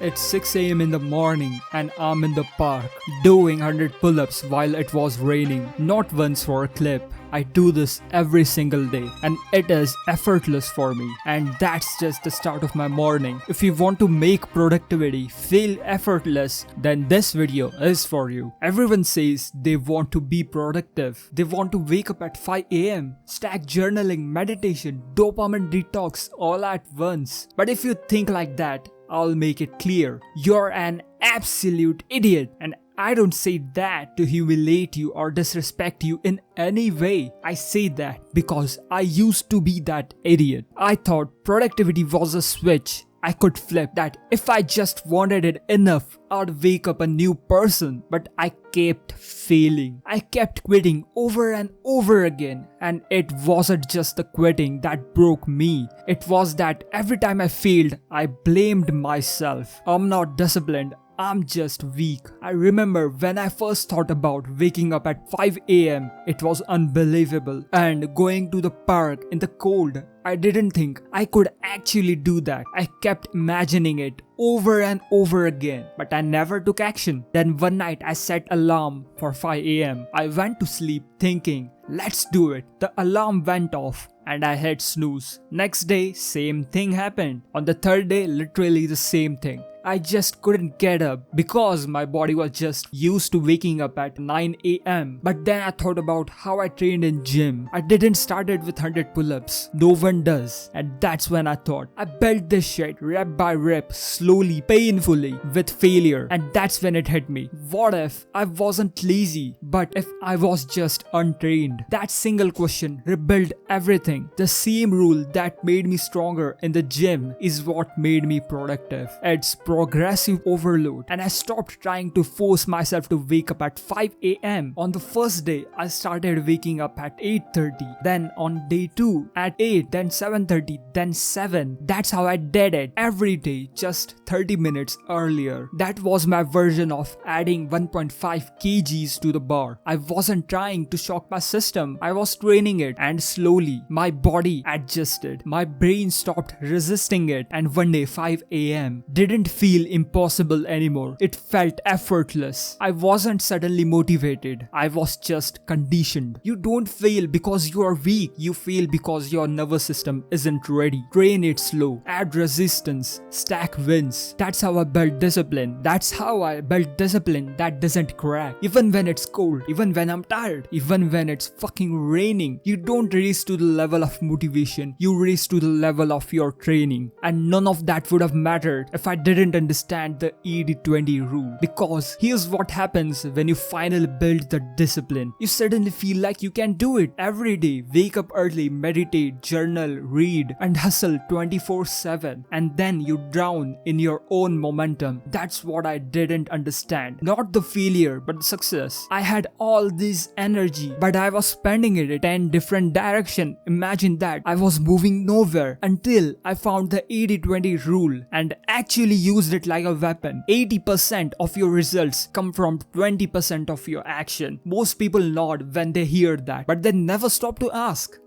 It's 6 a.m. in the morning and I'm in the park doing 100 pull-ups while it was raining. Not once for a clip. I do this every single day and it is effortless for me, and that's just the start of my morning. If you want to make productivity feel effortless, then this video is for you. Everyone says they want to be productive. They want to wake up at 5 a.m., stack journaling, meditation, dopamine detox all at once. But if you think like that, I'll make it clear. You're an absolute idiot, and I don't say that to humiliate you or disrespect you in any way. I say that because I used to be that idiot. I thought productivity was a switch I could flip, that if I just wanted it enough, I'd wake up a new person. But I kept failing. I kept quitting over and over again. And it wasn't just the quitting that broke me. It was that every time I failed, I blamed myself. I'm not disciplined. I'm just weak. I remember when I first thought about waking up at 5 a.m. It was unbelievable. And going to the park in the cold, I didn't think I could actually do that. I kept imagining it over and over again, but I never took action. Then one night I set alarm for 5 a.m. I went to sleep thinking, let's do it. The alarm went off and I hit snooze. Next day, same thing happened. On the third day, literally the same thing. I just couldn't get up because my body was just used to waking up at 9 a.m. But then I thought about how I trained in gym. I didn't start it with 100 pull-ups. No one does. And that's when I thought, I built this shit rep by rep, slowly, painfully, with failure. And that's when it hit me. What if I wasn't lazy, but if I was just untrained? That single question rebuilt everything. The same rule that made me stronger in the gym is what made me productive. It's progressive overload, and I stopped trying to force myself to wake up at 5 a.m. On the first day, I started waking up at 8:30. Then on day 2 at 8, then 7:30, then 7. That's how I did it every day, just 30 minutes earlier. That was my version of adding 1.5 kgs to the bar. I wasn't trying to shock my system. I was training it, and slowly my body adjusted. My brain stopped resisting it, and one day 5 a.m. didn't feel impossible anymore. It felt effortless. I wasn't suddenly motivated. I was just conditioned. You don't fail because you are weak. You fail because your nervous system isn't ready. Train it slow. Add resistance. Stack wins. That's how I built discipline. That's how I built discipline that doesn't crack. Even when it's cold. Even when I'm tired. Even when it's fucking raining. You don't race to the level of motivation. You race to the level of your training. And none of that would have mattered if I didn't understand the 80-20 rule. Because here's what happens when you finally build the discipline. You suddenly feel like you can do it every day. Wake up early, meditate, journal, read, and hustle 24/7. And then you drown in your own momentum. That's what I didn't understand. Not the failure, but the success. I had all this energy, but I was spending it in different direction. Imagine that. I was moving nowhere until I found the 80-20 rule and actually used it like a weapon. 80% of your results come from 20% of your action. Most people nod when they hear that, but they never stop to ask,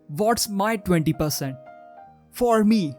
what's my 20%? For me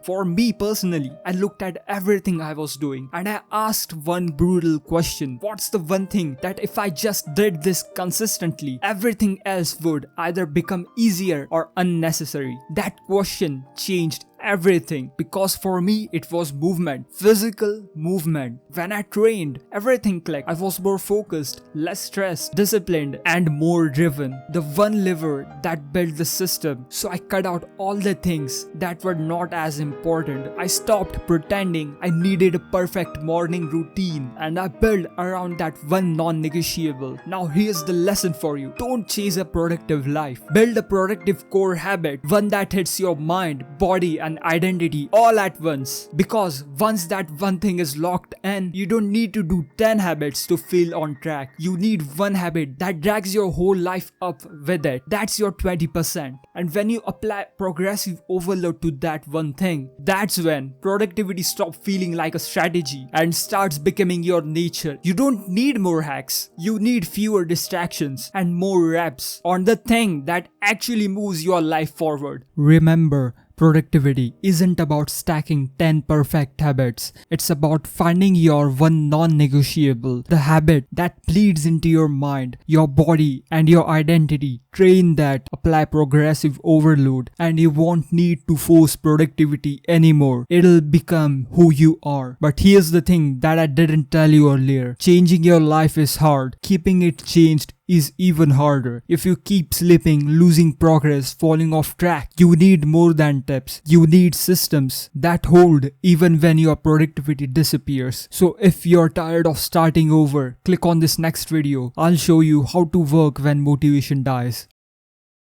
personally, I looked at everything I was doing and I asked one brutal question. What's the one thing that if I just did this consistently, everything else would either become easier or unnecessary? That question changed everything, because for me it was movement, physical movement. When I trained, everything clicked. I was more focused, less stressed, disciplined, and more driven. The one lever that built the system. So I cut out all the things that were not as important. I stopped pretending I needed a perfect morning routine and I built around that one non-negotiable. Now here's the lesson for you. Don't chase a productive life. Build a productive core habit, one that hits your mind, body, and identity all at once. Because once that one thing is locked in, you don't need to do 10 habits to feel on track. You need one habit that drags your whole life up with it. That's your 20%. And when you apply progressive overload to that one thing, that's when productivity stops feeling like a strategy and starts becoming your nature. You don't need more hacks. You need fewer distractions and more reps on the thing that actually moves your life forward. Remember, Productivity isn't about stacking 10 perfect habits. It's about finding your one non-negotiable, the habit that bleeds into your mind, your body, and your identity. Train that, apply progressive overload, and you won't need to force productivity anymore. It'll become who you are. But here's the thing that I didn't tell you earlier. Changing your life is hard. Keeping it changed is even harder. If you keep slipping, losing progress, falling off track, you need more than tips. You need systems that hold even when your productivity disappears. So if you're tired of starting over, click on this next video. I'll show you how to work when motivation dies.